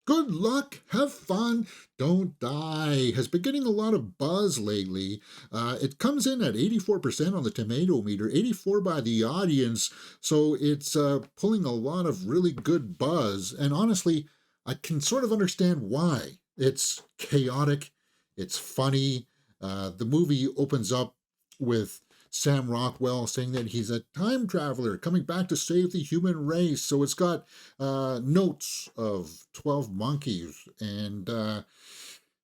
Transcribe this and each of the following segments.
Good luck, have fun, don't die has been getting a lot of buzz lately. It comes in at 84% on the tomato meter, 84 by the audience, so it's pulling a lot of really good buzz. And honestly, I can sort of understand why. It's chaotic, it's funny. The movie opens up with Sam Rockwell saying that he's a time traveler coming back to save the human race. So it's got notes of 12 monkeys, and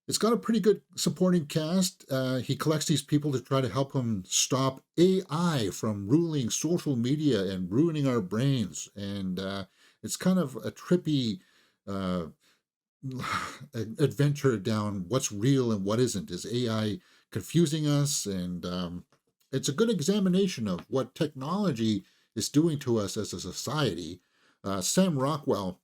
it's got a pretty good supporting cast. He collects these people to try to help him stop AI from ruling social media and ruining our brains. And it's kind of a trippy uh, adventure down what's real and what isn't. Is AI confusing us? And it's a good examination of what technology is doing to us as a society. Sam Rockwell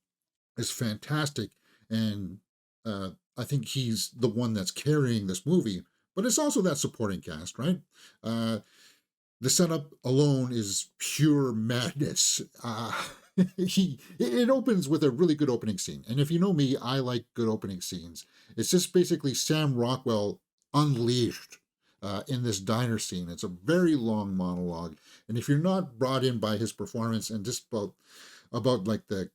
is fantastic, and I think he's the one that's carrying this movie. But it's also that supporting cast, right? Uh, the setup alone is pure madness. It opens with a really good opening scene, and if you know me, I like good opening scenes. It's just basically Sam Rockwell unleashed in this diner scene. It's a very long monologue, and if you're not brought in by his performance and just about like the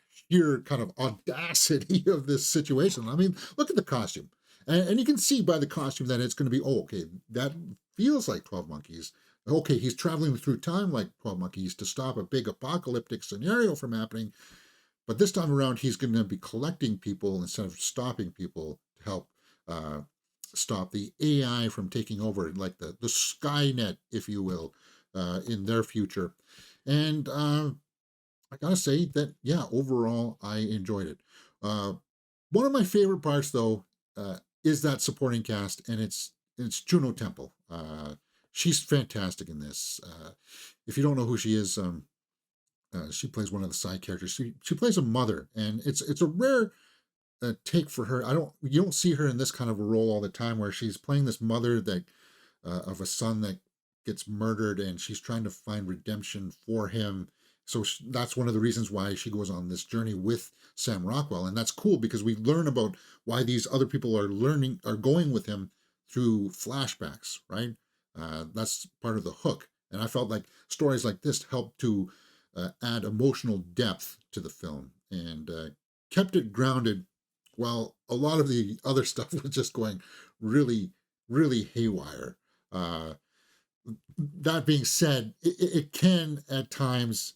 sheer kind of audacity of this situation. I mean, look at the costume. And you can see by the costume that it's going to be, oh, okay, that feels like 12 Monkeys. Okay, he's traveling through time like 12 Monkeys to stop a big apocalyptic scenario from happening. But this time around, he's going to be collecting people instead of stopping people to help uh, stop the AI from taking over, like the Skynet, if you will, in their future. And I gotta say that, yeah, overall, I enjoyed it. Uh, One of my favorite parts, though, is that supporting cast, and it's Juno Temple. She's fantastic in this. If you don't know who she is, she plays one of the side characters. She plays a mother, and it's a rare take for her. You don't see her in this kind of a role all the time, where she's playing this mother that of a son that gets murdered, and she's trying to find redemption for him. So that's one of the reasons why she goes on this journey with Sam Rockwell, and that's cool because we learn about why these other people are going with him through flashbacks, right? That's part of the hook, and I felt like stories like this help to add emotional depth to the film and kept it grounded, while a lot of the other stuff was just going really, really haywire. Uh, that being said, it can at times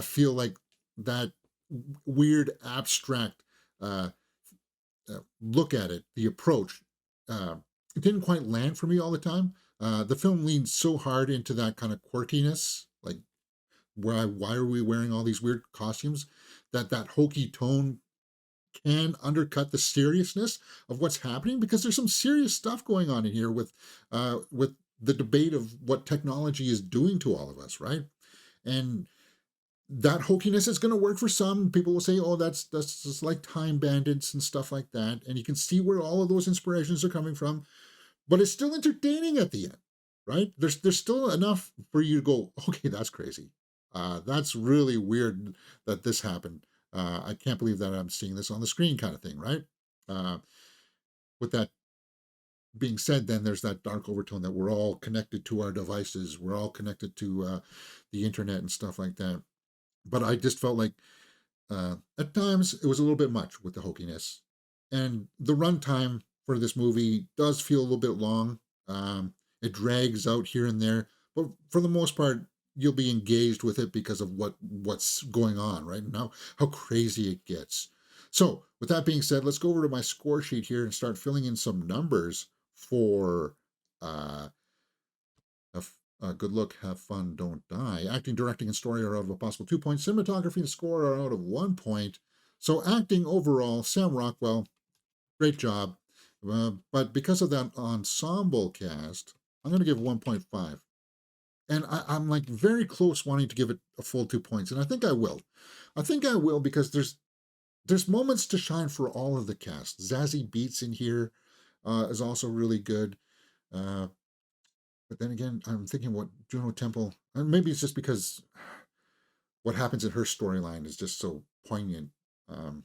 feel like that weird abstract uh, look at it, the approach. It didn't quite land for me all the time. The film leans so hard into that kind of quirkiness, like why are we wearing all these weird costumes? That hokey tone can undercut the seriousness of what's happening, because there's some serious stuff going on in here with the debate of what technology is doing to all of us, right? And that hokiness is going to work for some people. Will say, oh, that's just like Time Bandits and stuff like that, and you can see where all of those inspirations are coming from, but it's still entertaining at the end, right? There's still enough for you to go, okay, that's crazy. That's really weird that this happened. I can't believe that I'm seeing this on the screen, kind of thing, right? Uh, with that being said, then there's that dark overtone that we're all connected to our devices, we're all connected to the internet and stuff like that. But I just felt like at times it was a little bit much with the hokiness, and the runtime for this movie does feel a little bit long. It drags out here and there, but for the most part, you'll be engaged with it because of what's going on right now, how crazy it gets. So, with that being said, let's go over to my score sheet here and start filling in some numbers for uh, good look, have fun, don't die. Acting, directing, and story are out of a possible 2 points. Cinematography and score are out of 1 point. So acting overall, Sam Rockwell, great job. But because of that ensemble cast, I'm going to give 1.5. And I'm like very close wanting to give it a full 2 points, and I think I will. I think I will because there's moments to shine for all of the cast. Zazie Beetz in here is also really good. Uh, but then again, I'm thinking what Juno Temple, and maybe it's just because what happens in her storyline is just so poignant. Um,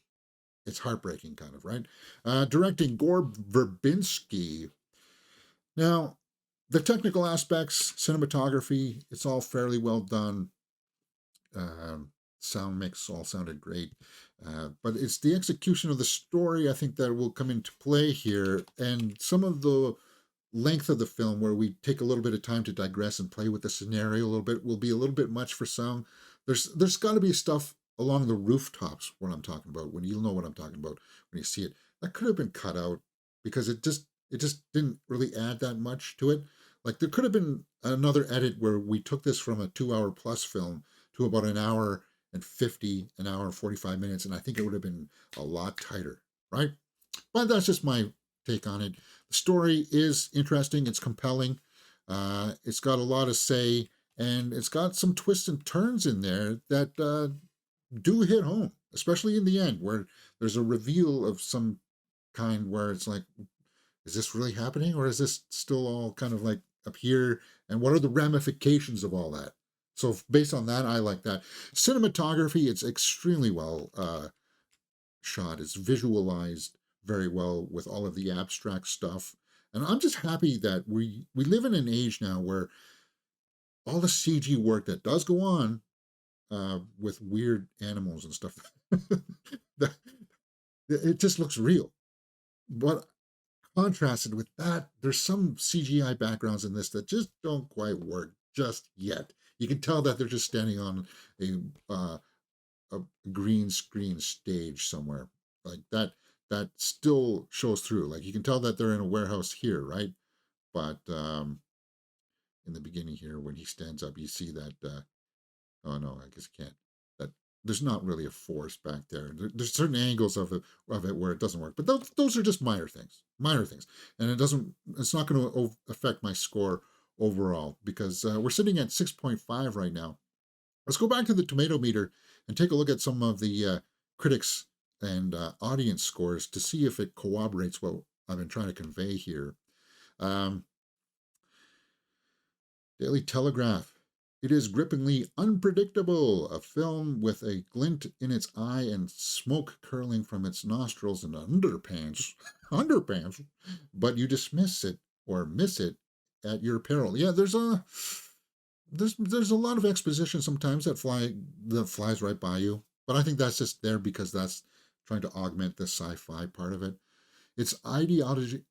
it's heartbreaking, kind of, right? Directing Gore Verbinski. Now, the technical aspects, cinematography, it's all fairly well done. Sound mix all sounded great. But it's the execution of the story, I think, that will come into play here. And some of the length of the film, where we take a little bit of time to digress and play with the scenario a little bit, will be a little bit much for some. There's got to be stuff along the rooftops, what I'm talking about, when you'll know what I'm talking about when you see it. That could have been cut out because it just didn't really add that much to it. Like there could have been another edit where we took this from a 2 hour plus film to about an hour and 50, an hour and 45 minutes, and I think it would have been a lot tighter, right? But that's just my take on it. The story is interesting, it's compelling, it's got a lot to say, and it's got some twists and turns in there that do hit home, especially in the end, where there's a reveal of some kind where it's like, is this really happening, or is this still all kind of like up here? And what are the ramifications of all that? So based on that, I like that. Cinematography, it's extremely well shot. It's visualized very well with all of the abstract stuff. And I'm just happy that we live in an age now where all the CG work that does go on with weird animals and stuff, that it just looks real. But contrasted with that, there's some CGI backgrounds in this that just don't quite work just yet. You can tell that they're just standing on a a green screen stage somewhere like that. That still shows through. Like you can tell that they're in a warehouse here, right? But in the beginning here, when he stands up, you see that. Oh no, I guess you can't. That there's not really a force back there. There's certain angles of it where it doesn't work. But those are just minor things, and it doesn't. It's not going to affect my score overall because we're sitting at 6.5 right now. Let's go back to the tomato meter and take a look at some of the critics and audience scores to see if it corroborates what I've been trying to convey here. Um, Daily Telegraph. It is grippingly unpredictable, a film with a glint in its eye and smoke curling from its nostrils and underpants, underpants, but you dismiss it or miss it at your peril. Yeah, there's a lot of exposition sometimes that flies right by you, but I think that's just there because that's trying to augment the sci-fi part of it. It's ideologically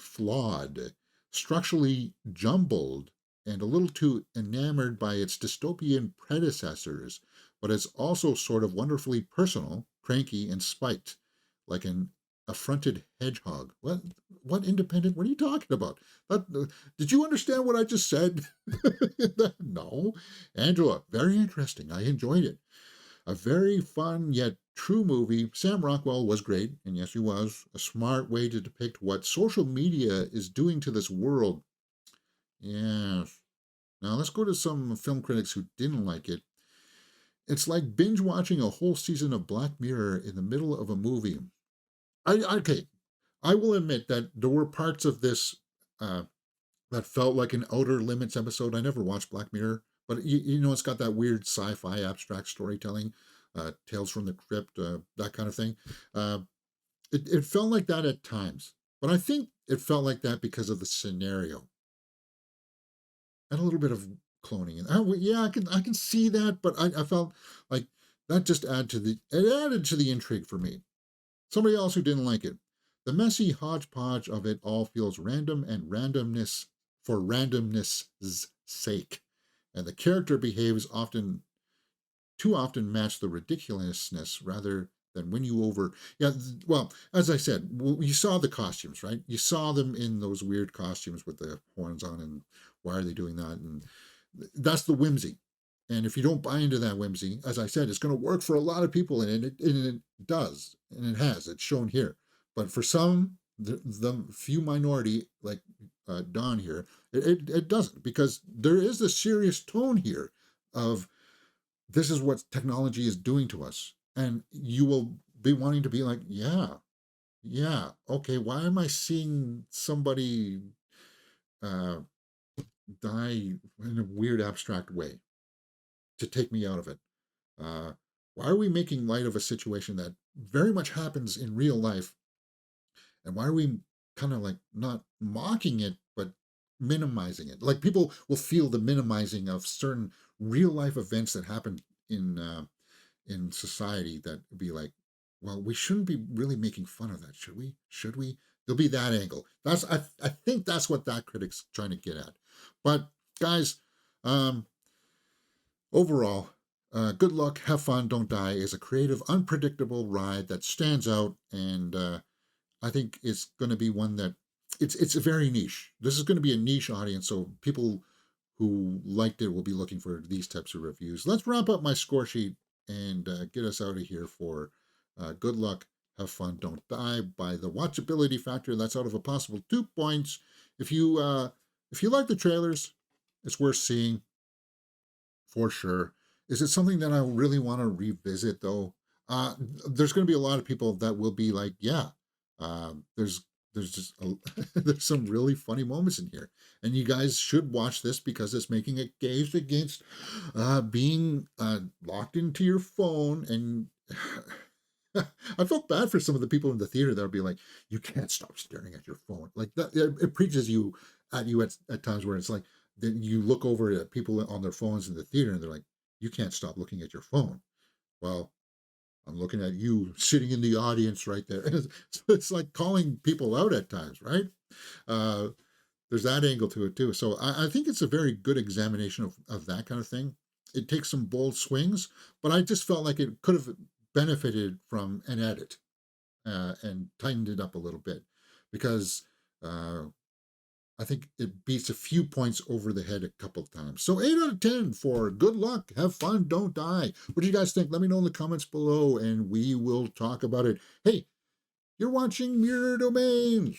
flawed, structurally jumbled, and a little too enamored by its dystopian predecessors, but it's also sort of wonderfully personal, cranky, and spiked, like an affronted hedgehog. What independent? What are you talking about? Did you understand what I just said? No. Angela, very interesting. I enjoyed it. A very fun yet true movie. Sam Rockwell was great, and yes, he was. A smart way to depict what social media is doing to this world. Yes. Now let's go to some film critics who didn't like it. It's like binge watching a whole season of Black Mirror in the middle of a movie. Okay, I will admit that there were parts of this uh, that felt like an Outer Limits episode. I never watched Black Mirror, but you know it's got that weird sci-fi abstract storytelling, Tales from the Crypt, that kind of thing. Uh, it felt like that at times, but I think it felt like that because of the scenario and a little bit of cloning. And yeah, I can see that, but I felt like that just added to the intrigue for me. Somebody else who didn't like it. The messy hodgepodge of it all feels random and randomness for randomness' sake. And the character behaves often too often match the ridiculousness rather than win you over. Yeah, well, as I said, you saw the costumes, right? You saw them in those weird costumes with the horns on, and why are they doing that? And that's the whimsy. And if you don't buy into that whimsy, as I said, it's going to work for a lot of people, and it does, and it has. It's shown here. But for some, the few minority, like Don here, it doesn't, because there is a serious tone here of this is what technology is doing to us. And you will be wanting to be like, yeah, yeah, okay, why am I seeing somebody uh, die in a weird abstract way to take me out of it? Uh, Why are we making light of a situation that very much happens in real life? And why are we kind of like not mocking it, but minimizing it? Like people will feel the minimizing of certain real life events that happen in society that be like, well, we shouldn't be really making fun of that, should we? Should we? There'll be that angle. I think that's what that critic's trying to get at. But guys, um, overall, good luck, have fun, don't die is a creative, unpredictable ride that stands out, and I think it's going to be one that it's a very niche. This is going to be a niche audience, so people who liked it will be looking for these types of reviews. Let's wrap up my score sheet and get us out of here for good luck, have fun, don't die by the watchability factor. That's out of a possible 2 points. If you like the trailers, it's worth seeing for sure. Is it something that I really want to revisit though? There's going to be a lot of people that will be like, yeah, there's just there's some really funny moments in here, and you guys should watch this because it's making a case against being locked into your phone. And I felt bad for some of the people in the theater that would be like, you can't stop staring at your phone. Like that, it preaches at you at times where it's like, then you look over at people on their phones in the theater and they're like, you can't stop looking at your phone. Well, I'm looking at you sitting in the audience right there. It's like calling people out at times, right? Uh, there's that angle to it too. So I think it's a very good examination of that kind of thing. It takes some bold swings, but I just felt like it could have benefited from an edit and tightened it up a little bit because uh, I think it beats a few points over the head a couple of times. So 8 out of 10 for good luck, have fun, don't die. What do you guys think? Let me know in the comments below and we will talk about it. Hey, you're watching Mirror Domains.